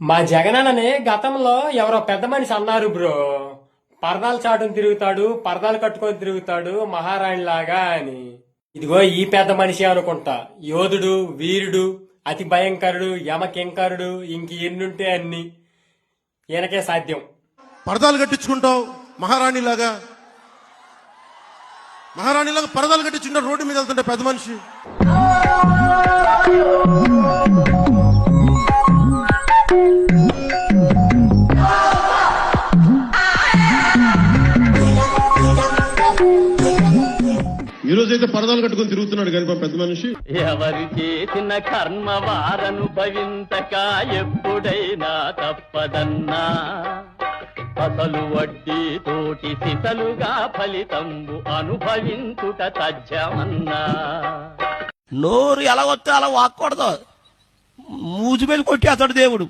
మా జగనన్నని గతంలో ఎవరో పెద్ద మనిషి అన్నారు బ్రో. పరదాలు చాటును తిరుగుతాడు, పరదాలు కట్టుకొని తిరుగుతాడు మహారాణిలాగా అని. ఇదిగో ఈ పెద్ద మనిషి అనుకుంటా. యోధుడు, వీరుడు, అతి భయంకరుడు, యమకింకరుడు, ఇంక ఎన్నుంటే అన్ని ఈయనకే సాధ్యం. పరదాలు కట్టించుకుంటావు మహారాణిలాగా పరదాలు కట్టించుకుంటావు రోడ్డు మీద వెళ్తుంటే పెద్ద మనిషి. ఈ రోజైతే పరదాలు కట్టుకుని తిరుగుతున్నాడు కానీ పెద్ద మనిషి. ఎవరు చేసిన కర్మ వారనుభవించక ఎప్పుడైనా తప్పదన్నా, అసలు వడ్డీ తోటి సిసలుగా ఫలితంబు అనుభవించుట తథ్యమన్నా. నోరు ఎలా వస్తే అలా వాక్కూడదు, మూజు మీద కొట్టేస్తాడు దేవుడు.